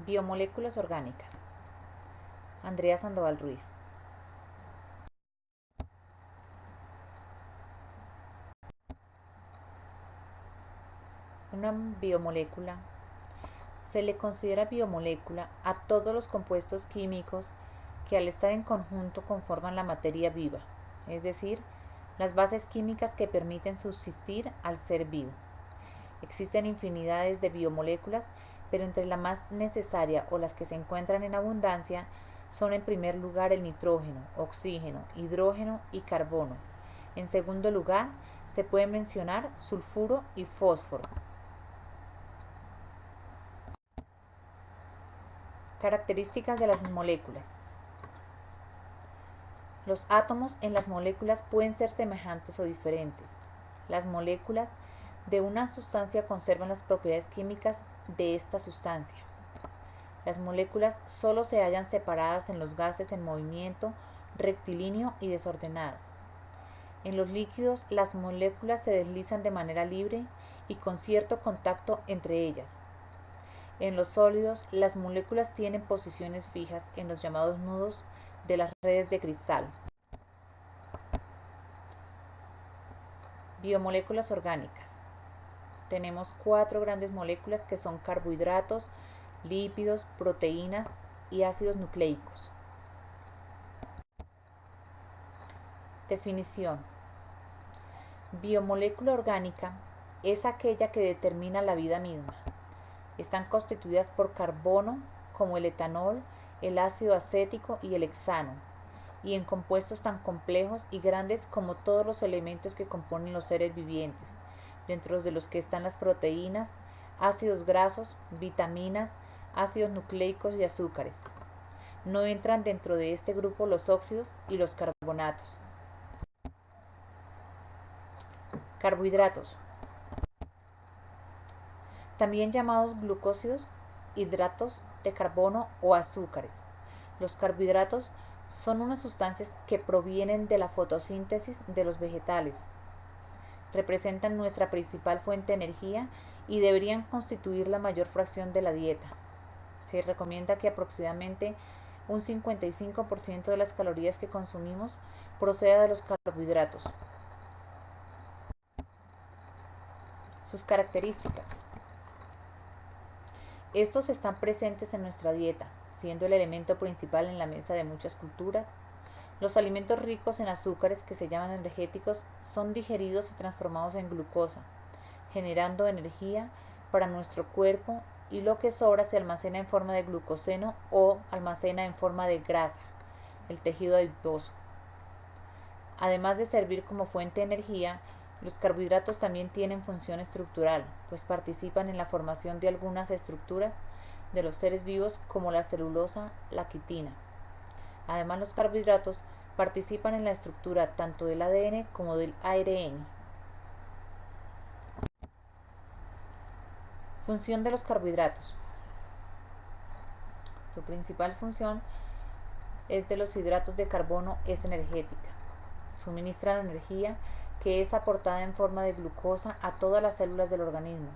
Biomoléculas orgánicas. Andrea Sandoval Ruiz. Una biomolécula se le considera biomolécula a todos los compuestos químicos que al estar en conjunto conforman la materia viva, es decir, las bases químicas que permiten subsistir al ser vivo. Existen infinidades de biomoléculas, pero entre la más necesaria o las que se encuentran en abundancia son en primer lugar el nitrógeno, oxígeno, hidrógeno y carbono. En segundo lugar, se puede mencionar sulfuro y fósforo. Características de las moléculas. Los átomos en las moléculas pueden ser semejantes o diferentes. Las moléculas de una sustancia conservan las propiedades químicas de esta sustancia. Las moléculas solo se hallan separadas en los gases en movimiento rectilíneo y desordenado. En los líquidos, las moléculas se deslizan de manera libre y con cierto contacto entre ellas. En los sólidos, las moléculas tienen posiciones fijas en los llamados nudos de las redes de cristal. Biomoléculas orgánicas. Tenemos 4 grandes moléculas que son carbohidratos, lípidos, proteínas y ácidos nucleicos. Definición. Biomolécula orgánica es aquella que determina la vida misma. Están constituidas por carbono, como el etanol, el ácido acético y el hexano, y en compuestos tan complejos y grandes como todos los elementos que componen los seres vivientes, dentro de los que están las proteínas, ácidos grasos, vitaminas, ácidos nucleicos y azúcares. No entran dentro de este grupo los óxidos y los carbonatos. Carbohidratos. También llamados glucósidos, hidratos de carbono o azúcares. Los carbohidratos son unas sustancias que provienen de la fotosíntesis de los vegetales. Representan nuestra principal fuente de energía y deberían constituir la mayor fracción de la dieta. Se recomienda que aproximadamente un 55% de las calorías que consumimos proceda de los carbohidratos. Sus características. Estos están presentes en nuestra dieta, siendo el elemento principal en la mesa de muchas culturas. Los alimentos ricos en azúcares, que se llaman energéticos, son digeridos y transformados en glucosa, generando energía para nuestro cuerpo, y lo que sobra se almacena en forma de glucógeno o almacena en forma de grasa, el tejido adiposo. Además de servir como fuente de energía, los carbohidratos también tienen función estructural, pues participan en la formación de algunas estructuras de los seres vivos como la celulosa, la quitina. Además, los carbohidratos participan en la estructura tanto del ADN como del ARN. Función de los carbohidratos. Su principal función es de los hidratos de carbono es energética. Suministran energía que es aportada en forma de glucosa a todas las células del organismo.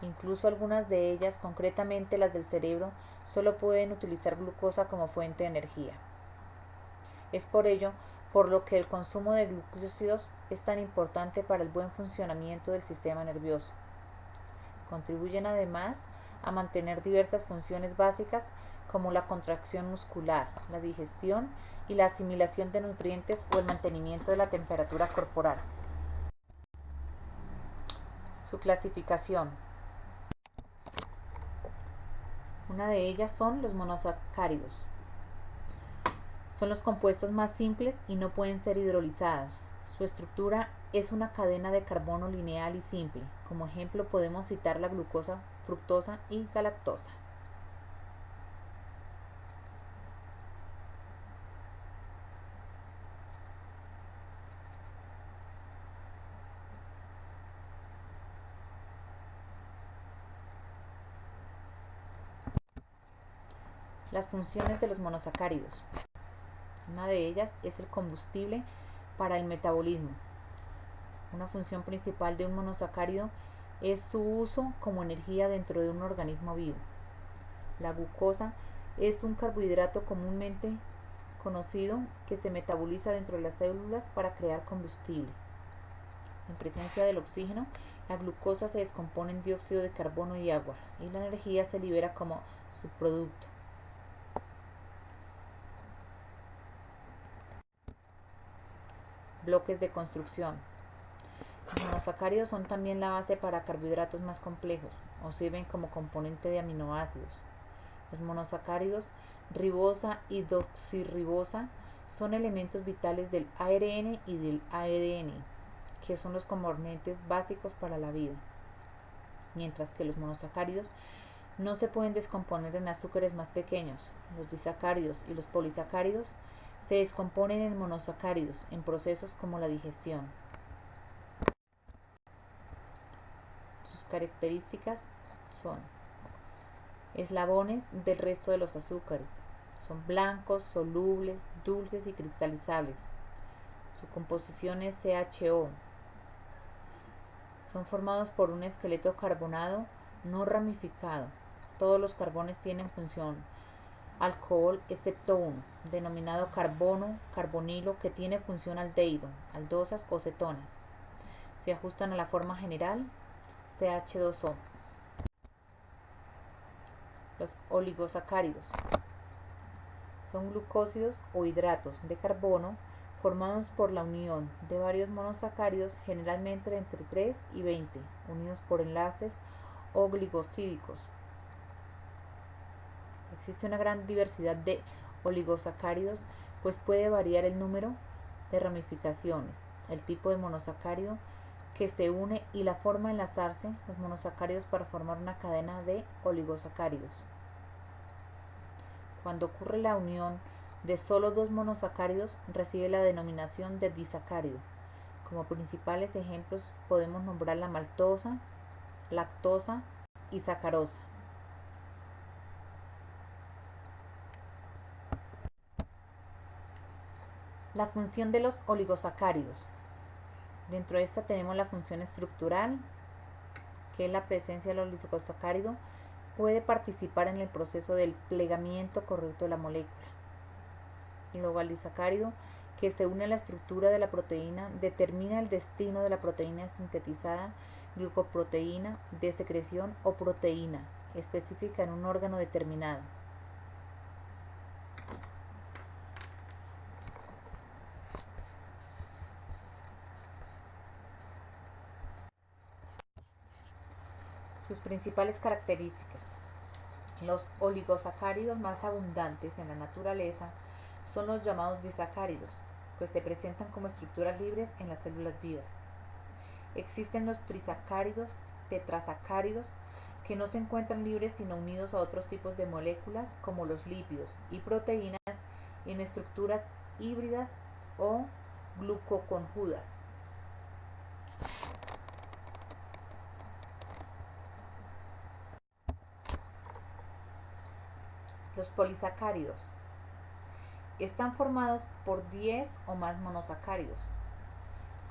Incluso algunas de ellas, concretamente las del cerebro, solo pueden utilizar glucosa como fuente de energía. Es por ello por lo que el consumo de glucósidos es tan importante para el buen funcionamiento del sistema nervioso. Contribuyen además a mantener diversas funciones básicas como la contracción muscular, la digestión y la asimilación de nutrientes o el mantenimiento de la temperatura corporal. Su clasificación. Una de ellas son los monosacáridos. Son los compuestos más simples y no pueden ser hidrolizados. Su estructura es una cadena de carbono lineal y simple. Como ejemplo podemos citar la glucosa, fructosa y galactosa. Las funciones de los monosacáridos. Una de ellas es el combustible para el metabolismo. Una función principal de un monosacárido es su uso como energía dentro de un organismo vivo. La glucosa es un carbohidrato comúnmente conocido que se metaboliza dentro de las células para crear combustible. En presencia del oxígeno, la glucosa se descompone en dióxido de carbono y agua, y la energía se libera como subproducto. Bloques de construcción. Los monosacáridos son también la base para carbohidratos más complejos, o sirven como componente de aminoácidos. Los monosacáridos ribosa y desoxirribosa son elementos vitales del ARN y del ADN, que son los componentes básicos para la vida, mientras que los monosacáridos no se pueden descomponer en azúcares más pequeños. Los disacáridos y los polisacáridos se descomponen en monosacáridos en procesos como la digestión. Sus características son eslabones del resto de los azúcares. Son blancos, solubles, dulces y cristalizables. Su composición es CHO. Son formados por un esqueleto carbonado no ramificado. Todos los carbones tienen función alcohol excepto uno, denominado carbono, carbonilo, que tiene función aldehído, aldosas o cetonas. Se ajustan a la forma general CH2O. Los oligosacáridos son glucósidos o hidratos de carbono formados por la unión de varios monosacáridos, generalmente entre 3 y 20, unidos por enlaces ogligosídicos. Existe una gran diversidad de oligosacáridos, pues puede variar el número de ramificaciones, el tipo de monosacárido que se une y la forma de enlazarse los monosacáridos para formar una cadena de oligosacáridos. Cuando ocurre la unión de solo dos monosacáridos, recibe la denominación de disacárido. Como principales ejemplos podemos nombrar la maltosa, lactosa y sacarosa. La función de los oligosacáridos. Dentro de esta tenemos la función estructural, que es la presencia del oligosacárido puede participar en el proceso del plegamiento correcto de la molécula. El oligosacárido que se une a la estructura de la proteína determina el destino de la proteína sintetizada, glucoproteína de secreción o proteína específica en un órgano determinado. Sus principales características. Los oligosacáridos más abundantes en la naturaleza son los llamados disacáridos, pues se presentan como estructuras libres en las células vivas. Existen los trisacáridos, tetrasacáridos, que no se encuentran libres sino unidos a otros tipos de moléculas como los lípidos y proteínas en estructuras híbridas o glucoconjugas. Los polisacáridos están formados por 10 o más monosacáridos.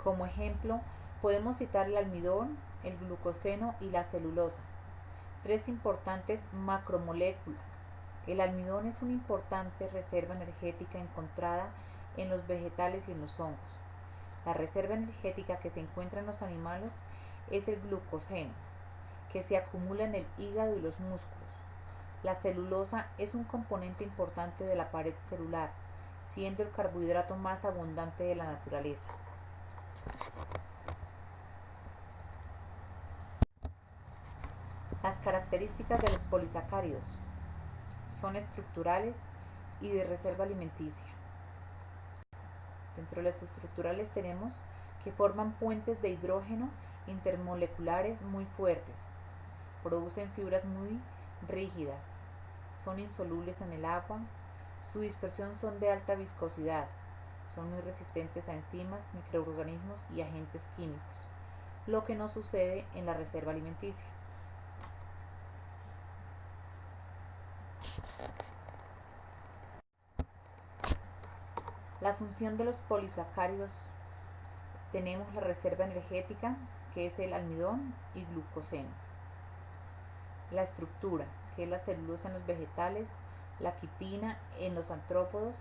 Como ejemplo, podemos citar el almidón, el glucoseno y la celulosa, tres importantes macromoléculas. El almidón es una importante reserva energética encontrada en los vegetales y en los hongos. La reserva energética que se encuentra en los animales es el glucoseno, que se acumula en el hígado y los músculos. La celulosa es un componente importante de la pared celular, siendo el carbohidrato más abundante de la naturaleza. Las características de los polisacáridos son estructurales y de reserva alimenticia. Dentro de las estructurales tenemos que forman puentes de hidrógeno intermoleculares muy fuertes, producen fibras muy rígidas, son insolubles en el agua, su dispersión son de alta viscosidad, son muy resistentes a enzimas, microorganismos y agentes químicos, lo que no sucede en la reserva alimenticia. La función de los polisacáridos: tenemos la reserva energética, que es el almidón y glucoseno. la estructura, que es la celulosa en los vegetales, la quitina en los artrópodos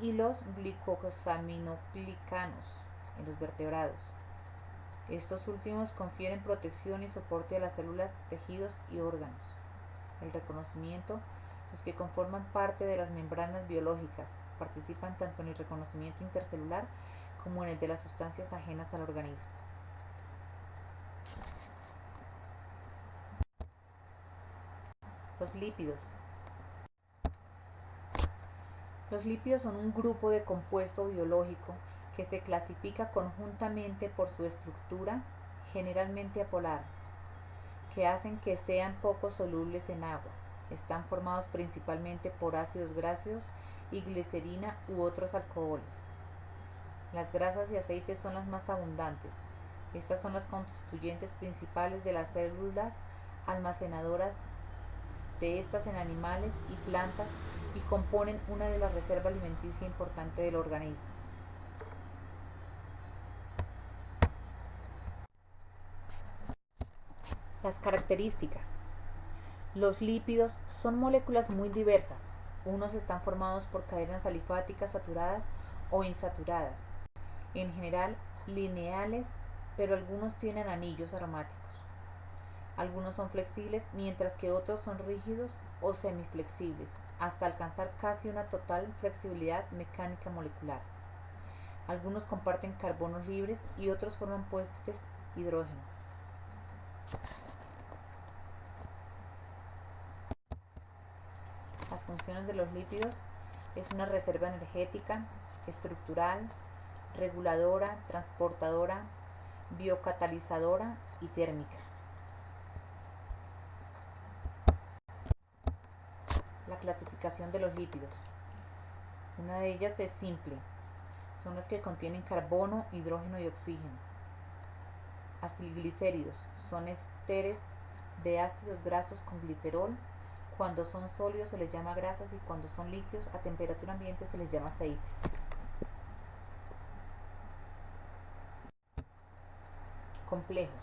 y los glicosaminoglicanos en los vertebrados. Estos últimos confieren protección y soporte a las células, tejidos y órganos. El reconocimiento, los que conforman parte de las membranas biológicas, participan tanto en el reconocimiento intercelular como en el de las sustancias ajenas al organismo. Los lípidos. Los lípidos son un grupo de compuesto biológico que se clasifica conjuntamente por su estructura, generalmente apolar, que hacen que sean poco solubles en agua. Están formados principalmente por ácidos grasos y glicerina u otros alcoholes. Las grasas y aceites son las más abundantes. Estas son las constituyentes principales de las células almacenadoras de estas en animales y plantas y componen una de las reservas alimenticias importantes del organismo. Las características. Los lípidos son moléculas muy diversas. Unos están formados por cadenas alifáticas saturadas o insaturadas, en general lineales, pero algunos tienen anillos aromáticos. Algunos son flexibles, mientras que otros son rígidos o semiflexibles, hasta alcanzar casi una total flexibilidad mecánica molecular. Algunos comparten carbonos libres y otros forman puentes hidrógeno. Las funciones de los lípidos es una reserva energética, estructural, reguladora, transportadora, biocatalizadora y térmica. La clasificación de los lípidos. Una de ellas es simple. Son los que contienen carbono, hidrógeno y oxígeno. Acilglicéridos son ésteres de ácidos grasos con glicerol. Cuando son sólidos se les llama grasas y cuando son líquidos a temperatura ambiente se les llama aceites. Complejos.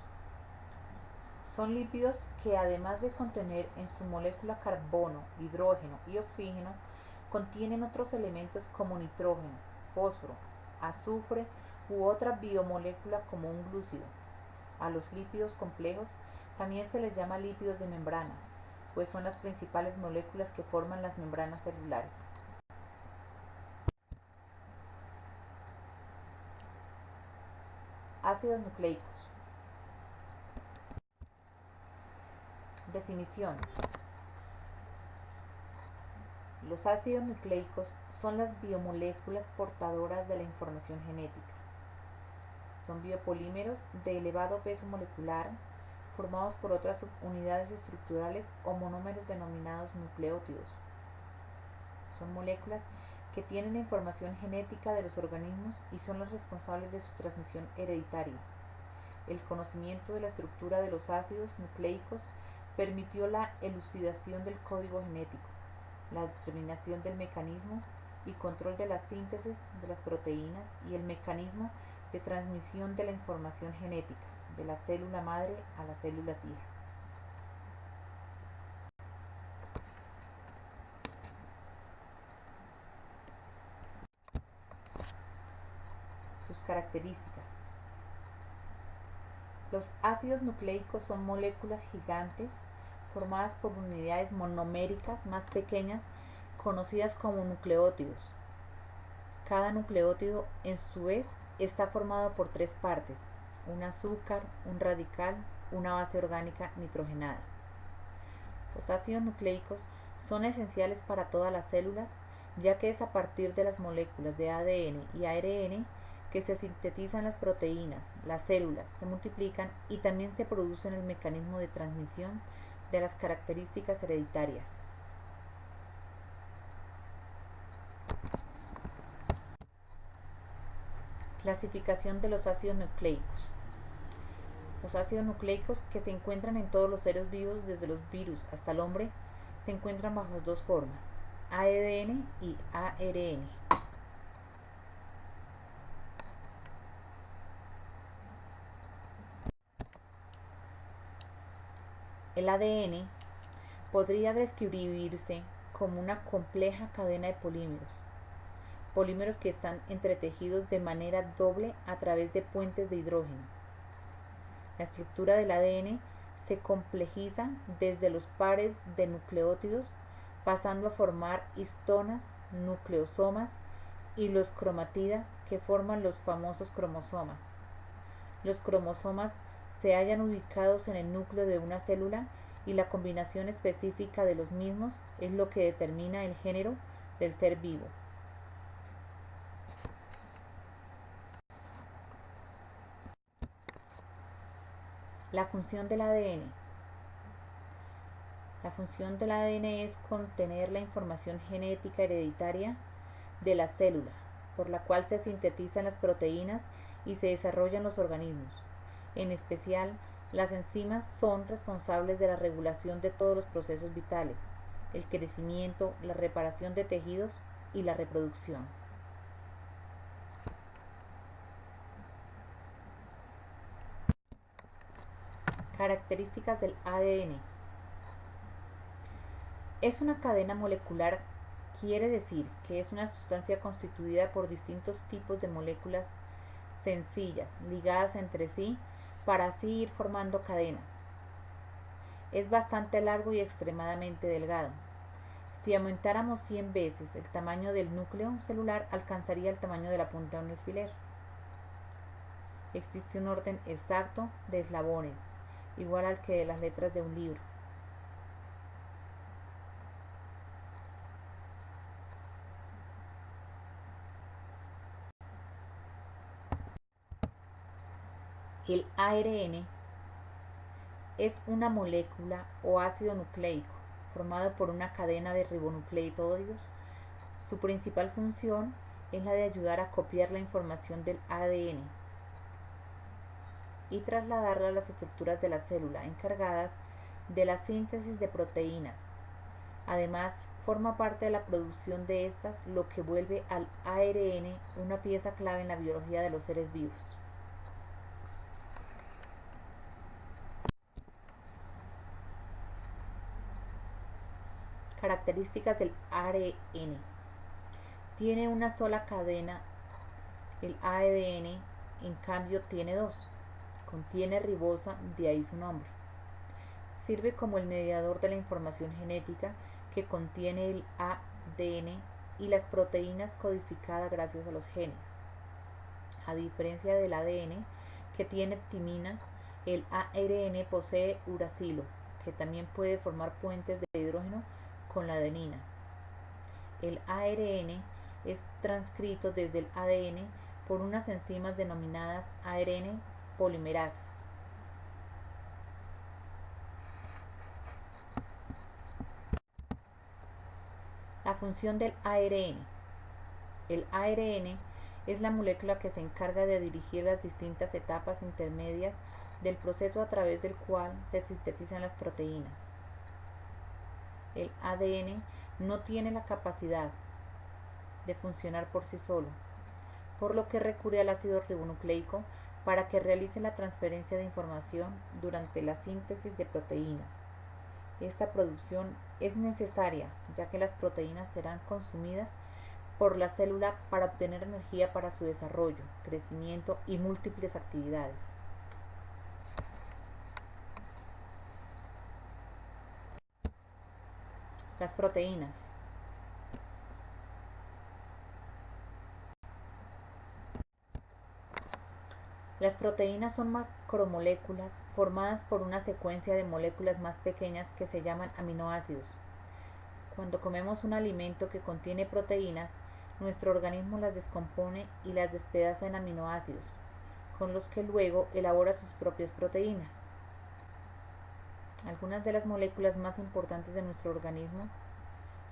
Son lípidos que además de contener en su molécula carbono, hidrógeno y oxígeno, contienen otros elementos como nitrógeno, fósforo, azufre u otra biomolécula como un glúcido. A los lípidos complejos también se les llama lípidos de membrana, pues son las principales moléculas que forman las membranas celulares. Ácidos nucleicos. Definición. Los ácidos nucleicos son las biomoléculas portadoras de la información genética. Son biopolímeros de elevado peso molecular formados por otras subunidades estructurales o monómeros denominados nucleótidos. Son moléculas que tienen la información genética de los organismos y son las responsables de su transmisión hereditaria. El conocimiento de la estructura de los ácidos nucleicos permitió la elucidación del código genético, la determinación del mecanismo y control de la síntesis de las proteínas y el mecanismo de transmisión de la información genética de la célula madre a las células hijas. Sus características. Los ácidos nucleicos son moléculas gigantes formadas por unidades monoméricas más pequeñas conocidas como nucleótidos. Cada nucleótido, en su vez, está formado por tres partes: un azúcar, un radical, una base orgánica nitrogenada. Los ácidos nucleicos son esenciales para todas las células, ya que es a partir de las moléculas de ADN y ARN que se sintetizan las proteínas, las células se multiplican y también se produce el mecanismo de transmisión de las características hereditarias. Clasificación de los ácidos nucleicos. Los ácidos nucleicos, que se encuentran en todos los seres vivos desde los virus hasta el hombre, se encuentran bajo dos formas: ADN y ARN. El ADN podría describirse como una compleja cadena de polímeros que están entretejidos de manera doble a través de puentes de hidrógeno. La estructura del ADN se complejiza desde los pares de nucleótidos, pasando a formar histonas, nucleosomas y los cromátidas que forman los famosos cromosomas. Los cromosomas se hallan ubicados en el núcleo de una célula y la combinación específica de los mismos es lo que determina el género del ser vivo. La función del ADN. La función del ADN es contener la información genética hereditaria de la célula, por la cual se sintetizan las proteínas y se desarrollan los organismos. En especial, las enzimas son responsables de la regulación de todos los procesos vitales, el crecimiento, la reparación de tejidos y la reproducción. Características del ADN. Es una cadena molecular, quiere decir que es una sustancia constituida por distintos tipos de moléculas sencillas, ligadas entre sí, para así ir formando cadenas. Es bastante largo y extremadamente delgado. Si aumentáramos 100 veces el tamaño del núcleo celular, alcanzaría el tamaño de la punta de un alfiler. Existe un orden exacto de eslabones, igual al que de las letras de un libro. El ARN es una molécula o ácido nucleico formado por una cadena de ribonucleótidos. Su principal función es la de ayudar a copiar la información del ADN y trasladarla a las estructuras de la célula encargadas de la síntesis de proteínas. Además, forma parte de la producción de estas, lo que vuelve al ARN una pieza clave en la biología de los seres vivos. Características del ARN. Tiene una sola cadena, el ADN en cambio tiene dos. Contiene ribosa, de ahí su nombre. Sirve como el mediador de la información genética que contiene el ADN y las proteínas codificadas gracias a los genes. A diferencia del ADN, que tiene timina, el ARN posee uracilo, que también puede formar puentes de hidrógeno con la adenina. El ARN es transcrito desde el ADN por unas enzimas denominadas ARN polimerasas. La función del ARN. El ARN es la molécula que se encarga de dirigir las distintas etapas intermedias del proceso a través del cual se sintetizan las proteínas. El ADN no tiene la capacidad de funcionar por sí solo, por lo que recurre al ácido ribonucleico para que realice la transferencia de información durante la síntesis de proteínas. Esta producción es necesaria, ya que las proteínas serán consumidas por la célula para obtener energía para su desarrollo, crecimiento y múltiples actividades. Las proteínas. Las proteínas son macromoléculas formadas por una secuencia de moléculas más pequeñas que se llaman aminoácidos. Cuando comemos un alimento que contiene proteínas, nuestro organismo las descompone y las despedaza en aminoácidos, con los que luego elabora sus propias proteínas. Algunas de las moléculas más importantes de nuestro organismo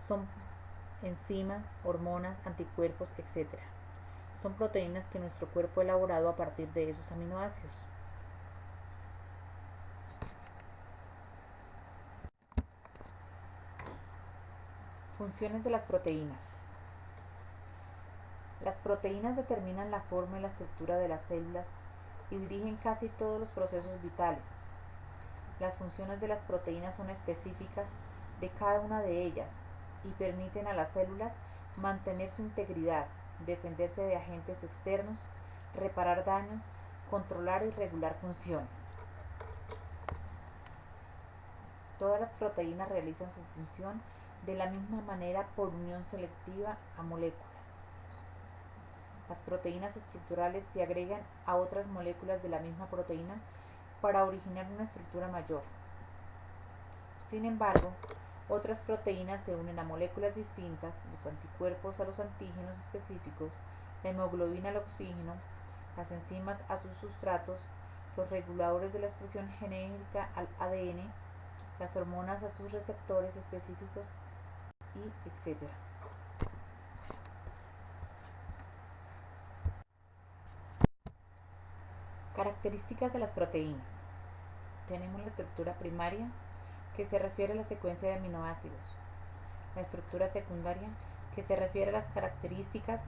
son enzimas, hormonas, anticuerpos, etc. Son proteínas que nuestro cuerpo ha elaborado a partir de esos aminoácidos. Funciones de las proteínas. Las proteínas determinan la forma y la estructura de las células y dirigen casi todos los procesos vitales. Las funciones de las proteínas son específicas de cada una de ellas y permiten a las células mantener su integridad, defenderse de agentes externos, reparar daños, controlar y regular funciones. Todas las proteínas realizan su función de la misma manera por unión selectiva a moléculas. Las proteínas estructurales se agregan a otras moléculas de la misma proteína para originar una estructura mayor. Sin embargo, otras proteínas se unen a moléculas distintas, los anticuerpos a los antígenos específicos, la hemoglobina al oxígeno, las enzimas a sus sustratos, los reguladores de la expresión genética al ADN, las hormonas a sus receptores específicos y etc. Características de las proteínas. Tenemos la estructura primaria, que se refiere a la secuencia de aminoácidos. La estructura secundaria, que se refiere a las características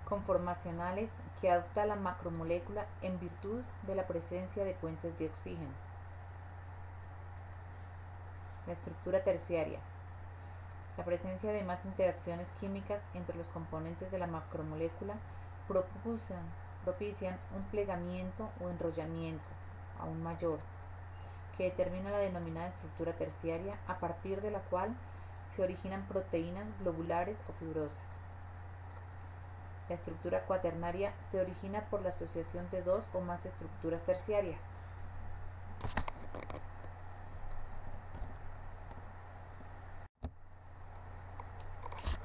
conformacionales que adopta la macromolécula en virtud de la presencia de puentes de oxígeno. La estructura terciaria, la presencia de más interacciones químicas entre los componentes de la macromolécula propician un plegamiento o enrollamiento aún mayor, que determina la denominada estructura terciaria, a partir de la cual se originan proteínas globulares o fibrosas. La estructura cuaternaria se origina por la asociación de dos o más estructuras terciarias.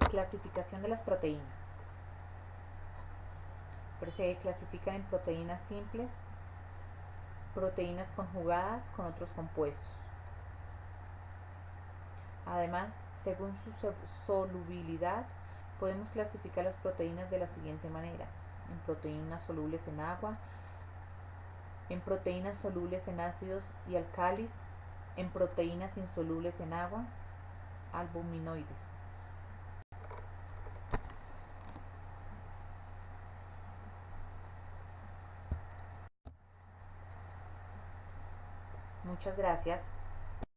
Clasificación de las proteínas. Se clasifican en proteínas simples, proteínas conjugadas con otros compuestos. Además, según su solubilidad, podemos clasificar las proteínas de la siguiente manera: en proteínas solubles en agua, en proteínas solubles en ácidos y alcalis, en proteínas insolubles en agua, albuminoides. Muchas gracias.